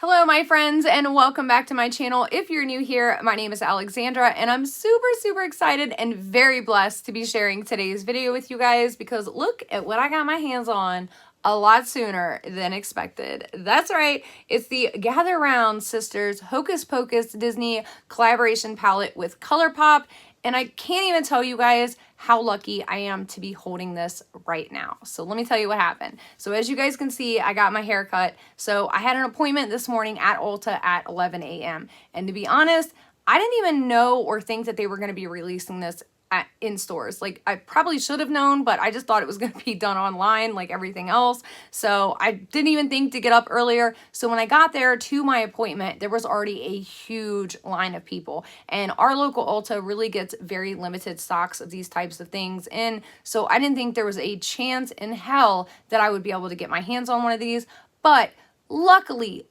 Hello my friends and welcome back to my channel. If you're new here, my name is Alexandra and I'm super excited and very blessed to be sharing today's video with you guys because look at what I got my hands on a lot sooner than expected. That's right, it's the Gather Round Sisters Hocus Pocus Disney collaboration palette with Colourpop, and I can't even tell you guys how lucky I am to be holding this right now. So let me tell you what happened. So as you guys can see, I got my hair cut. So I had an appointment this morning at Ulta at 11 a.m. And to be honest, I didn't even know or think that they were going to be releasing this in stores. Like, I probably should have known, but I just thought it was going to be done online like everything else. So I didn't even think to get up earlier. So when I got there to my appointment, there was already a huge line of people, and our local Ulta really gets very limited stocks of these types of things in. So I didn't think there was a chance in hell that I would be able to get my hands on one of these, but luckily,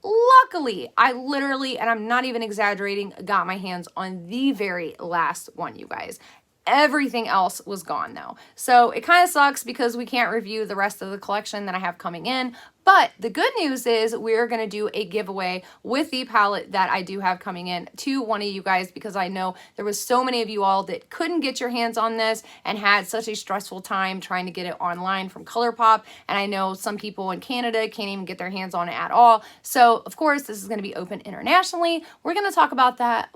I literally, and I'm not even exaggerating, got my hands on the very last one, you guys. Everything else was gone though. So it kind of sucks because we can't review the rest of the collection that I have coming in. But the good news is we're going to do a giveaway with the palette that I do have coming in to one of you guys, because I know there was so many of you all that couldn't get your hands on this and had such a stressful time trying to get it online from Colourpop. And I know some people in Canada can't even get their hands on it at all. So of course, this is going to be open internationally. We're going to talk about that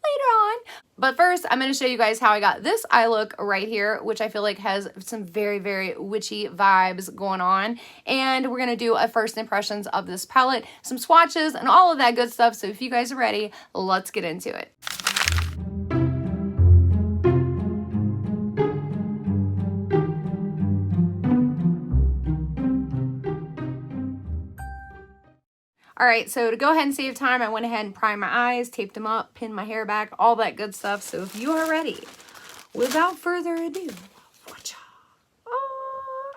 later on. But first, I'm going to show you guys how I got this eye look right here, which I feel like has some very witchy vibes going on. And we're going to do a first impressions of this palette, some swatches, and all of that good stuff. So if you guys are ready, let's get into it. All right, so to go ahead and save time, I went ahead and primed my eyes, taped them up, pinned my hair back, all that good stuff. So if you are ready, without further ado,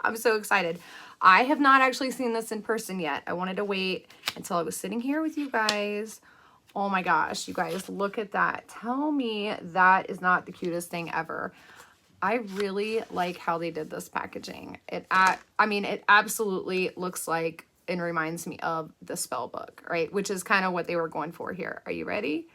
I'm so excited. I have not actually seen this in person yet. I wanted to wait until I was sitting here with you guys. Oh my gosh, you guys, look at that. Tell me that is not the cutest thing ever. I really like how they did this packaging. I mean, it absolutely looks like and reminds me of the spell book, right? Which is kind of what they were going for here. Are you ready?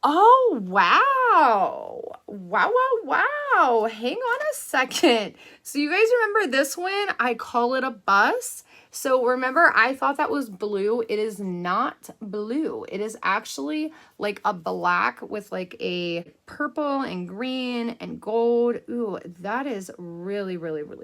Oh, wow. Wow. Hang on a second. So you guys remember this one? I call it a bus. So remember, I thought that was blue. It is not blue. It is actually like a black with like a purple and green and gold. Ooh, that is really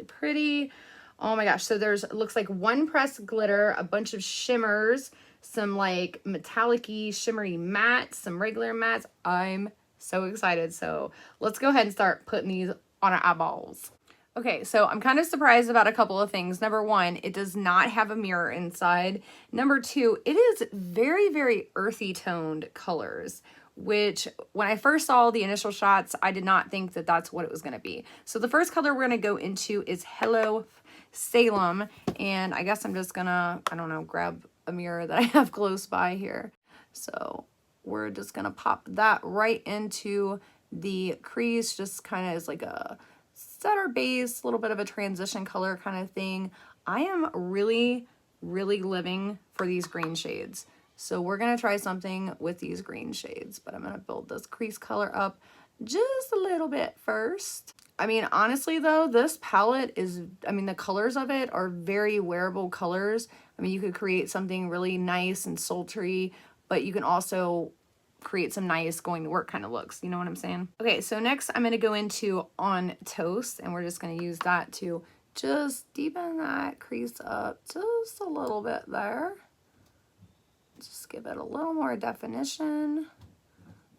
pretty. Oh my gosh. So there's, it looks like one pressed glitter, a bunch of shimmers, some like metallic-y, shimmery mattes, some regular mattes. I'm so excited. So let's go ahead and start putting these on our eyeballs. Okay, so I'm kind of surprised about a couple of things. Number one, it does not have a mirror inside. Number two, it is very earthy toned colors, which when I first saw the initial shots, I did not think that that's what it was going to be. So the first color we're going to go into is Hello Salem, and I guess I'm just gonna, I don't know, grab a mirror that I have close by here. So we're just gonna pop that right into the crease, just kind of as like a center base, a little bit of a transition color kind of thing. I am really living for these green shades. So we're gonna try something with these green shades, but I'm gonna build this crease color up just a little bit first. I mean, honestly though, this palette is, I mean, the colors of it are very wearable colors. I mean, you could create something really nice and sultry, but you can also create some nice going to work kind of looks. You know what I'm saying? Okay, so next I'm going to go into On Toast, and we're just going to use that to just deepen that crease up just a little bit there. Just give it a little more definition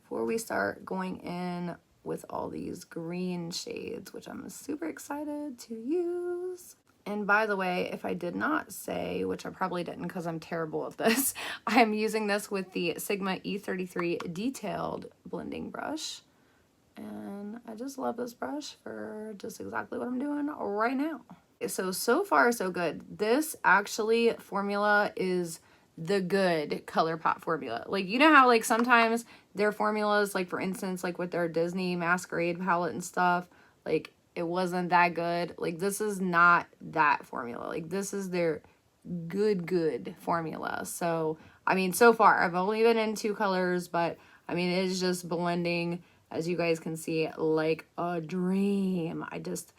before we start going in with all these green shades, which I'm super excited to use. And by the way, if I did not say, which I probably didn't because I'm terrible at this, I am using this with the Sigma E33 Detailed Blending Brush. And I just love this brush for just exactly what I'm doing right now. So far so good. This actually formula is the good Colourpop formula. Like, you know how like sometimes their formulas, like for instance, like with their Disney Masquerade palette and stuff, like it wasn't that good. Like, this is not that formula. Like, this is their good formula. So, I mean, so far, I've only been in 2 colors, but I mean, it is just blending, as you guys can see, like a dream. I just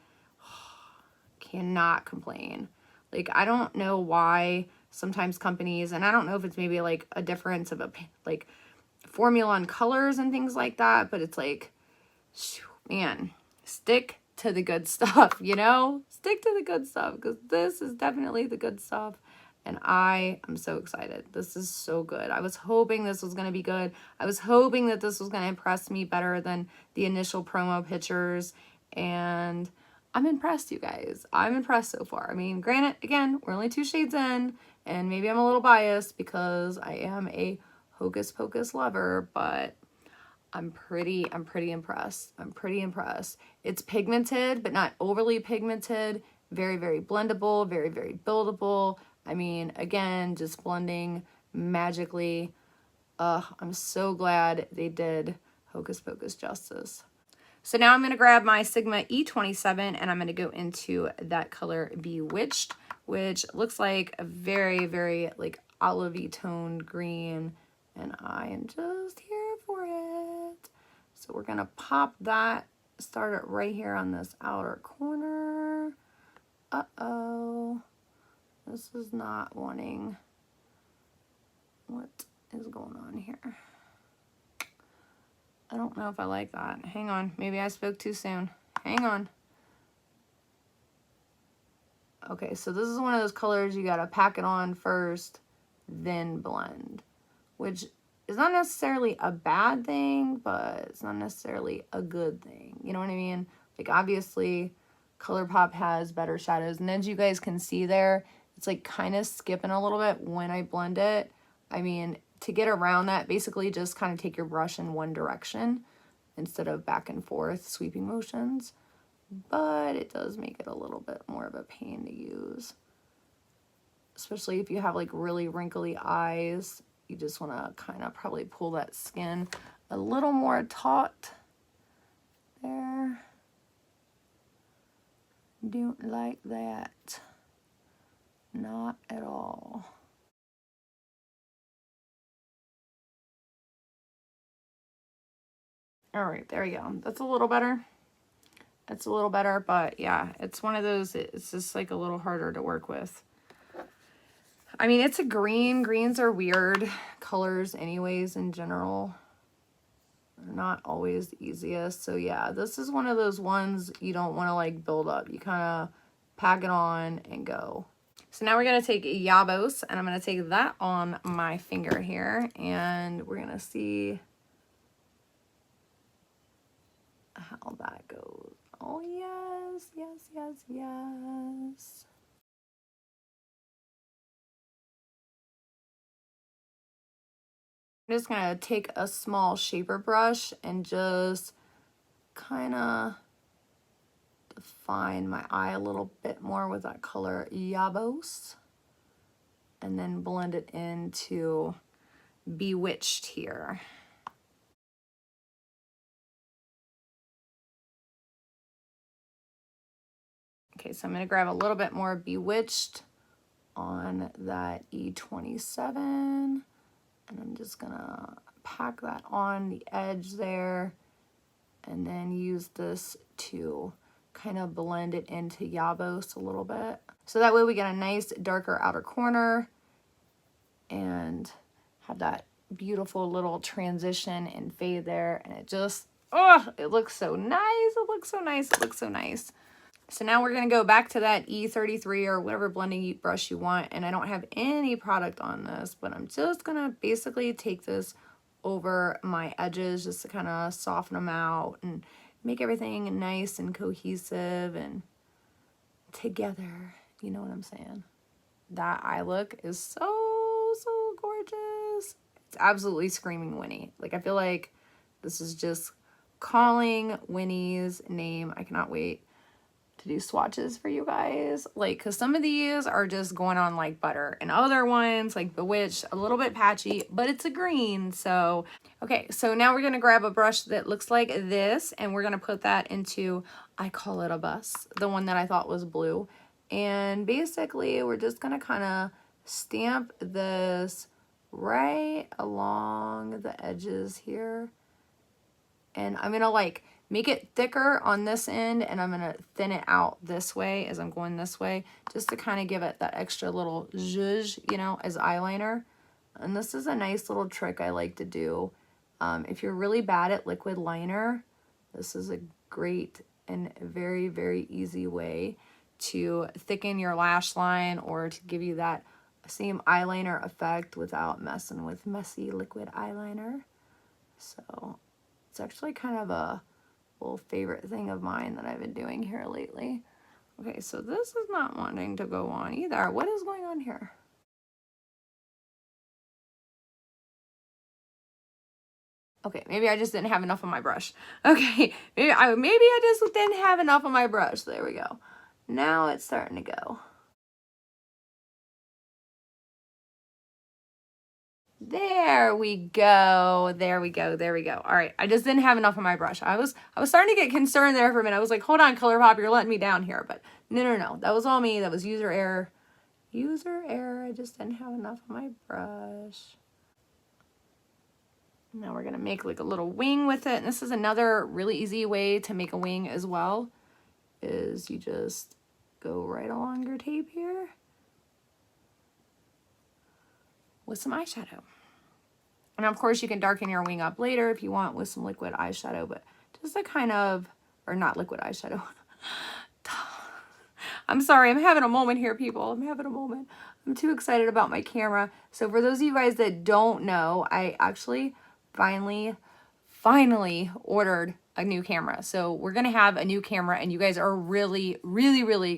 cannot complain. Like, I don't know why sometimes companies, and I don't know if it's maybe like a difference of like formula on colors and things like that, but it's like, man, stick to the good stuff, you know? Stick to the good stuff, because this is definitely the good stuff. And I am so excited. This is so good. I was hoping this was going to be good. I was hoping that this was going to impress me better than the initial promo pictures. And I'm impressed, you guys. I'm impressed so far. I mean, granted, again, we're only 2 shades in. And maybe I'm a little biased because I am a Hocus Pocus lover. But I'm pretty impressed. I'm pretty impressed. It's pigmented, but not overly pigmented. Very, very blendable. Very, very buildable. I mean, again, just blending magically. I'm so glad they did Hocus Pocus justice. So now I'm going to grab my Sigma E27 and I'm going to go into that color Bewitched, which looks like a very, very like olivey toned green. And I am just here for it. So we're going to pop that, start it right here on this outer corner. Uh-oh. This is not wanting. What is going on here? I don't know if I like that. Hang on. Maybe I spoke too soon. Hang on. Okay, so this is one of those colors you gotta pack it on first, then blend, which is not necessarily a bad thing, but it's not necessarily a good thing. You know what I mean? Like, obviously, Colourpop has better shadows, and as you guys can see there, it's like kind of skipping a little bit when I blend it. I mean, to get around that, basically just kind of take your brush in one direction instead of back and forth sweeping motions. But it does make it a little bit more of a pain to use. Especially if you have like really wrinkly eyes. You just want to kind of probably pull that skin a little more taut. There. Don't like that. Not at all. All right, there we go. That's a little better. That's a little better, but yeah, it's one of those, it's just like a little harder to work with. I mean, it's a green. Greens are weird colors anyways in general. They're not always the easiest. So yeah, this is one of those ones you don't want to like build up. You kind of pack it on and go. So now we're going to take Yabos, and I'm going to take that on my finger here, and we're going to see how that goes. Oh, yes, yes, yes, yes. I'm just going to take a small shaper brush and just kind of define my eye a little bit more with that color Yabos, and then blend it into Bewitched here. Okay, so I'm going to grab a little bit more Bewitched on that E27, and I'm just going to pack that on the edge there, and then use this to kind of blend it into Yabos a little bit. So that way we get a nice darker outer corner and have that beautiful little transition and fade there, and it just, oh, it looks so nice. It looks so nice. It looks so nice. So now we're going to go back to that E33 or whatever blending brush you want. And I don't have any product on this, but I'm just going to basically take this over my edges just to kind of soften them out and make everything nice and cohesive and together. You know what I'm saying? That eye look is so, so gorgeous. It's absolutely screaming Winnie. Like, I feel like this is just calling Winnie's name. I cannot wait to do swatches for you guys, like, because some of these are just going on like butter, and other ones like Bewitched, a little bit patchy, but it's a green. So okay, so now we're gonna grab a brush that looks like this, and we're gonna put that into, I call it a bus, the one that I thought was blue, And basically we're just gonna kind of stamp this right along the edges here. And I'm gonna like make it thicker on this end, and I'm gonna thin it out this way as I'm going this way, just to kind of give it that extra little zhuzh, you know, as eyeliner. And this is a nice little trick I like to do. If you're really bad at liquid liner, this is a great and very, very easy way to thicken your lash line or to give you that same eyeliner effect without messing with messy liquid eyeliner. So it's actually kind of a little favorite thing of mine that I've been doing here lately. Okay, so this is not wanting to go on either. What is going on here? Okay, maybe I just didn't have enough on my brush. Okay, maybe I just didn't have enough on my brush. There we go. Now it's starting to go. There we go. There we go. There we go. All right, I just didn't have enough on my brush. I was starting to get concerned there for a minute. I was like, hold on, Colourpop, you're letting me down here. But no. That was all me. That was user error. User error. I just didn't have enough on my brush. Now we're gonna make like a little wing with it. And this is another really easy way to make a wing as well, is you just go right along your tape here with some eyeshadow. And of course you can darken your wing up later if you want with some liquid eyeshadow, but just a kind of, or not liquid eyeshadow. I'm sorry, I'm having a moment here, people. I'm having a moment. I'm too excited about my camera. So for those of you guys that don't know, I actually finally ordered a new camera. So we're gonna have a new camera, and you guys are really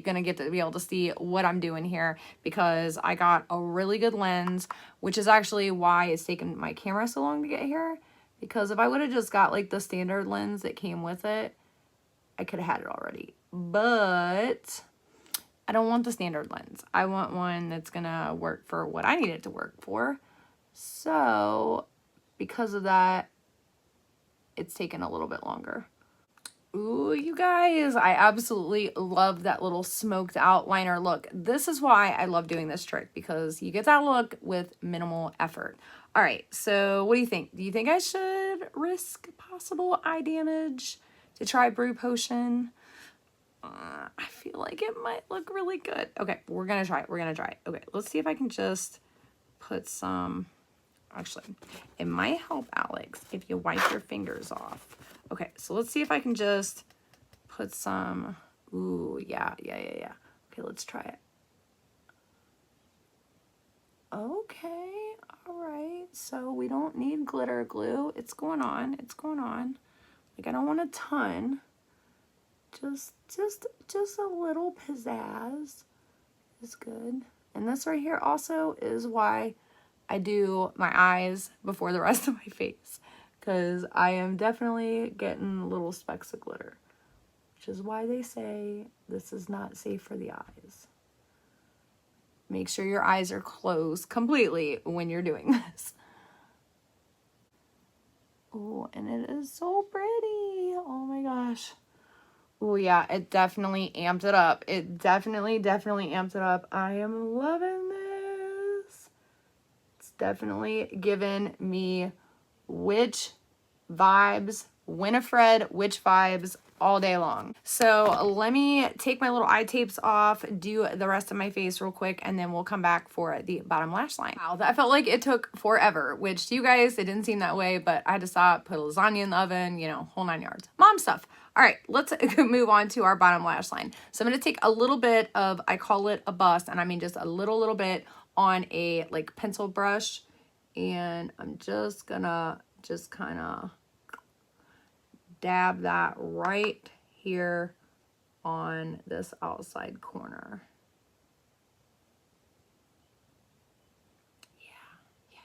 gonna get to be able to see what I'm doing here, because I got a really good lens, which is actually why it's taken my camera so long to get here. Because if I would have just got like the standard lens that came with it, I could have had it already. But I don't want the standard lens. I want one that's gonna work for what I need it to work for. So because of that, it's taken a little bit longer. Ooh, you guys, I absolutely love that little smoked outliner look. This is why I love doing this trick, because you get that look with minimal effort. All right, so what do you think? Do you think I should risk possible eye damage to try Brew Potion? I feel like it might look really good. Okay, we're gonna try it. We're gonna try it. Okay, let's see if I can just put some. Actually, it might help, Alex, if you wipe your fingers off. Okay, so let's see if I can just put some. Ooh, yeah. Okay, let's try it. Okay, all right. So we don't need glitter glue. It's going on. It's going on. Like, I don't want a ton. Just a little pizzazz is good. And this right here also is why I do my eyes before the rest of my face, because I am definitely getting little specks of glitter, which is why they say this is not safe for the eyes. Make sure your eyes are closed completely when you're doing this. Oh, and it is so pretty. Oh my gosh. Oh yeah, it definitely amped it up. It definitely amped it up. I am loving this. It's definitely given me witch vibes, Winifred witch vibes all day long. So let me take my little eye tapes off, do the rest of my face real quick, and then we'll come back for the bottom lash line. Wow, that felt like it took forever, which to you guys, it didn't seem that way, but I had to stop, put a lasagna in the oven, you know, whole 9 yards. Mom stuff. All right, let's move on to our bottom lash line. So I'm going to take a little bit of, I call it a bust, and I mean just a little bit on a like pencil brush, and I'm just gonna kind of dab that right here on this outside corner. Yeah.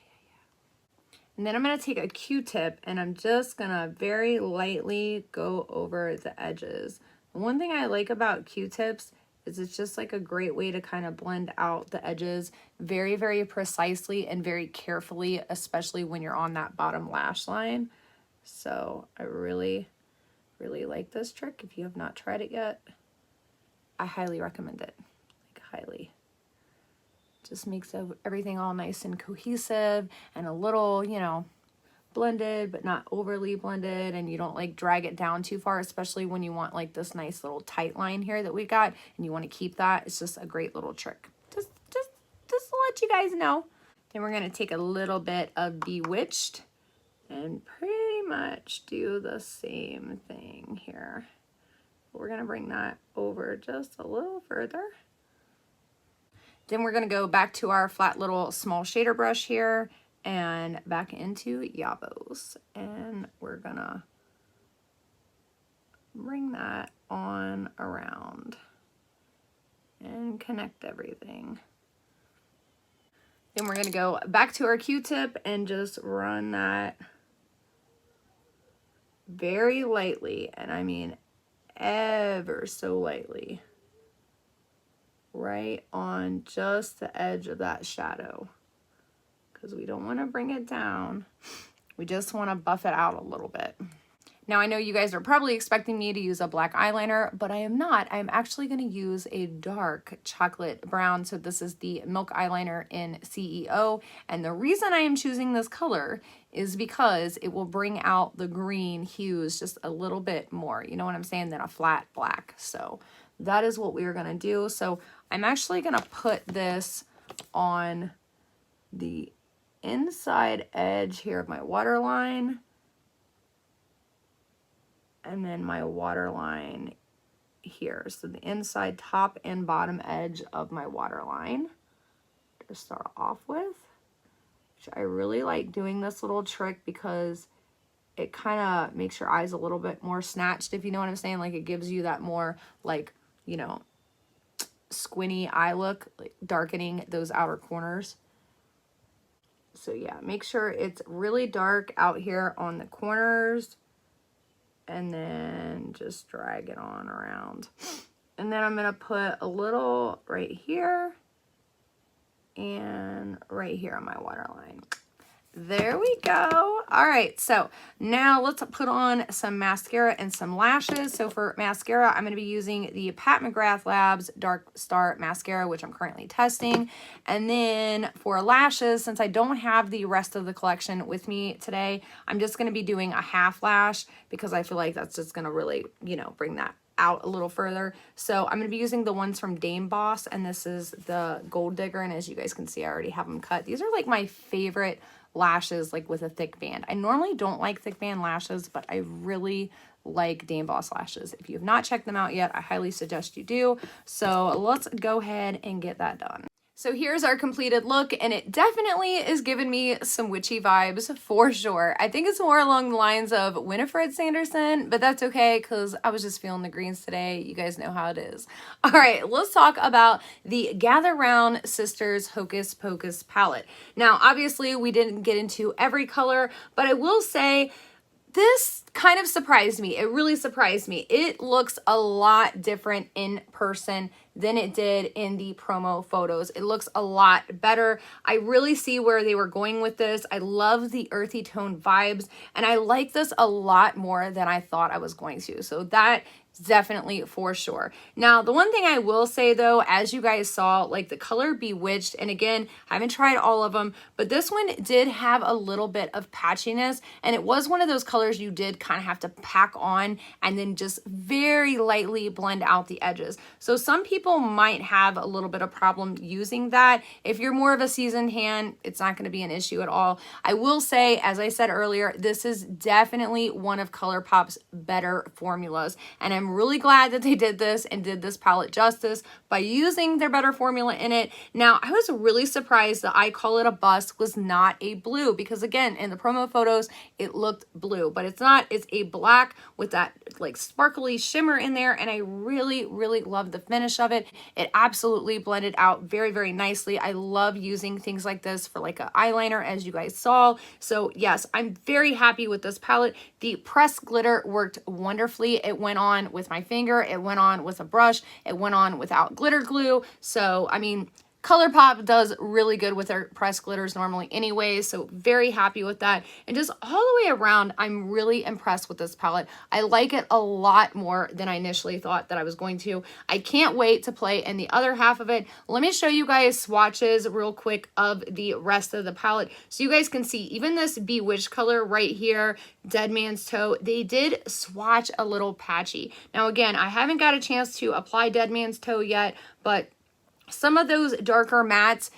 And then I'm going to take a Q-tip, and I'm just going to very lightly go over the edges. One thing I like about Q-tips is it's just like a great way to kind of blend out the edges very precisely and very carefully, especially when you're on that bottom lash line. So I really like this trick. If you have not tried it yet, I highly recommend it. highly. Just makes everything all nice and cohesive and a little, you know, blended, but not overly blended, and you don't like drag it down too far, especially when you want like this nice little tight line here that we got and you want to keep that. It's just a great little trick. Just to let you guys know. Then we're going to take a little bit of Bewitched and pretty much do the same thing here. We're going to bring that over just a little further. Then we're going to go back to our flat little small shader brush here and back into Yabos. And we're going to bring that on around and connect everything. Then we're going to go back to our Q-tip and just run that very lightly, and I mean ever so lightly, right on just the edge of that shadow, because we don't want to bring it down. We just want to buff it out a little bit. Now, I know you guys are probably expecting me to use a black eyeliner, but I am not. I'm actually going to use a dark chocolate brown. So this is the Milk Eyeliner in CEO. And the reason I am choosing this color is because it will bring out the green hues just a little bit more, you know what I'm saying, than a flat black. So that is what we are going to do. So I'm actually going to put this on the inside edge here of my waterline. And then my waterline here. So the inside top and bottom edge of my waterline to start off with. Which I really like doing this little trick because it kind of makes your eyes a little bit more snatched, if you know what I'm saying. Like it gives you that more like, you know, squinty eye look, like darkening those outer corners. So yeah, make sure it's really dark out here on the corners. And then just drag it on around. And then I'm going to put a little right here and right here on my waterline. There we go. All right, so now let's put on some mascara and some lashes. So for mascara, I'm going to be using the Pat McGrath Labs Dark Star Mascara, which I'm currently testing. And then for lashes, since I don't have the rest of the collection with me today, I'm just going to be doing a half lash because I feel like that's just going to really, you know, bring that out a little further. So I'm going to be using the ones from Dame Boss, and this is the Gold Digger. And as you guys can see, I already have them cut. These are like my favorite lashes, like with a thick band. I normally don't like thick band lashes, but I really like Dame Boss lashes. If you have not checked them out yet, I highly suggest you do. So let's go ahead and get that done. So here's our completed look, and it definitely is giving me some witchy vibes for sure. I think it's more along the lines of Winifred Sanderson, but that's okay because I was just feeling the greens today. You guys know how it is. All right, let's talk about the Gather Round Sisters Hocus Pocus palette. Now, obviously, we didn't get into every color, but I will say this kind of surprised me. It really surprised me. It looks a lot different in person than it did in the promo photos. It looks a lot better. I really see where they were going with this. I love the earthy tone vibes, and I like this a lot more than I thought I was going to. So that definitely for sure. Now, the one thing I will say though, as you guys saw, like the color Bewitched, and again, I haven't tried all of them, but this one did have a little bit of patchiness, and it was one of those colors you did kind of have to pack on and then just very lightly blend out the edges. So some people might have a little bit of problem using that. If you're more of a seasoned hand, it's not going to be an issue at all. I will say, as I said earlier, this is definitely one of Colourpop's better formulas, and I'm really glad that they did this and did this palette justice by using their better formula in it. Now, I was really surprised that I Call It a Bust was not a blue, because again, in the promo photos, it looked blue, but it's not. It's a black with that like sparkly shimmer in there, and I really, really love the finish of it. It absolutely blended out very, very nicely. I love using things like this for like an eyeliner, as you guys saw. So yes, I'm very happy with this palette. The pressed glitter worked wonderfully. It went on with my finger, it went on with a brush, it went on without glitter glue. So I mean, Colourpop does really good with their pressed glitters normally anyway, so very happy with that. And just all the way around, I'm really impressed with this palette. I like it a lot more than I initially thought that I was going to. I can't wait to play in the other half of it. Let me show you guys swatches real quick of the rest of the palette so you guys can see even this Bewitched color right here, Dead Man's Toe, they did swatch a little patchy. Now again, I haven't got a chance to apply Dead Man's Toe yet, but some of those darker mattes,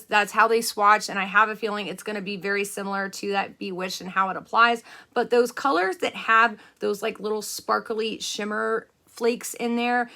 that's how they swatch, and I have a feeling it's going to be very similar to that Bewitched and how it applies. But those colors that have those like little sparkly shimmer flakes in there,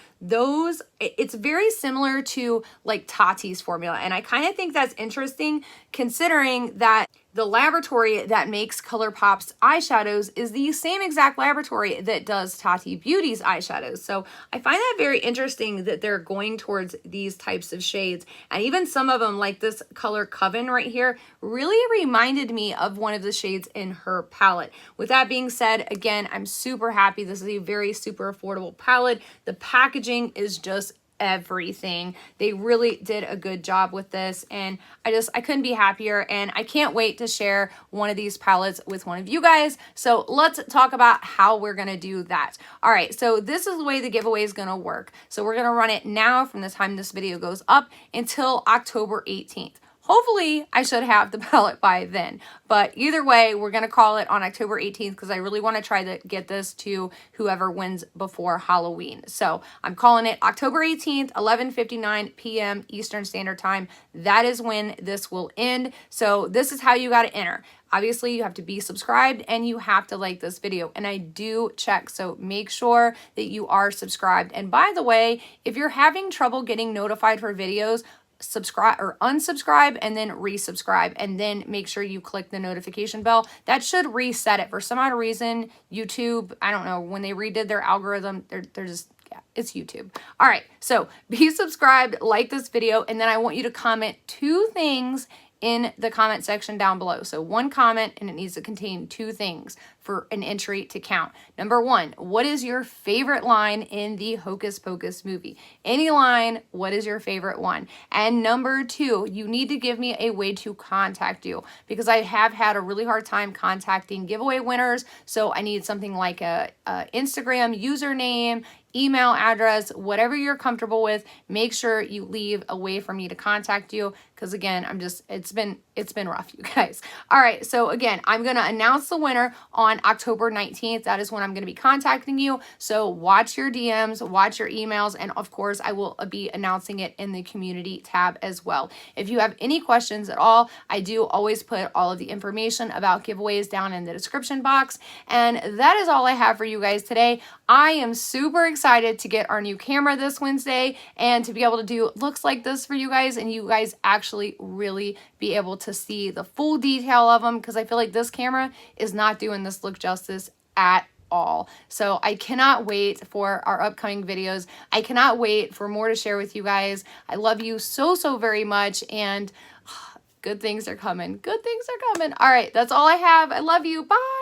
it's very similar to like Tati's formula, and I kind of think that's interesting considering that the laboratory that makes Colourpop's eyeshadows is the same exact laboratory that does Tati Beauty's eyeshadows. So I find that very interesting that they're going towards these types of shades. And even some of them, like this color Coven right here, really reminded me of one of the shades in her palette. With that being said, again, I'm super happy. This is a very super affordable palette. The packaging is just everything. They really did a good job with this, and I couldn't be happier, and I can't wait to share one of these palettes with one of you guys. So let's talk about how we're gonna do that. All right, so this is the way the giveaway is gonna work. So we're gonna run it now from the time this video goes up until October 18th. Hopefully, I should have the palette by then. But either way, we're going to call it on October 18th because I really want to try to get this to whoever wins before Halloween. So I'm calling it October 18th, 11:59 p.m. Eastern Standard Time. That is when this will end. So this is how you got to enter. Obviously, you have to be subscribed and you have to like this video. And I do check, so make sure that you are subscribed. And by the way, if you're having trouble getting notified for videos, subscribe or unsubscribe and then resubscribe, and then make sure you click the notification bell. That should reset it. For some odd reason, YouTube, I don't know, when they redid their algorithm, they're just, yeah, it's YouTube. All right, so be subscribed, like this video, and then I want you to comment 2 things in the comment section down below. So 1 comment, and it needs to contain 2 things for an entry to count. Number 1, what is your favorite line in the Hocus Pocus movie? Any line, what is your favorite one? And number 2, you need to give me a way to contact you, because I have had a really hard time contacting giveaway winners. So I need something like a Instagram username, email address, whatever you're comfortable with. Make sure you leave a way for me to contact you, because again, it's been rough, you guys. All right, so again, I'm gonna announce the winner on October 19th. That is when I'm gonna be contacting you. So watch your DMs, watch your emails, and of course, I will be announcing it in the community tab as well. If you have any questions at all, I do always put all of the information about giveaways down in the description box. And that is all I have for you guys today. I am super excited to get our new camera this Wednesday and to be able to do looks like this for you guys, and you guys actually really be able to see the full detail of them, because I feel like this camera is not doing this look justice at all. So I cannot wait for our upcoming videos. I cannot wait for more to share with you guys. I love you so very much, and good things are coming. Good things are coming. All right, that's all I have. I love you. Bye.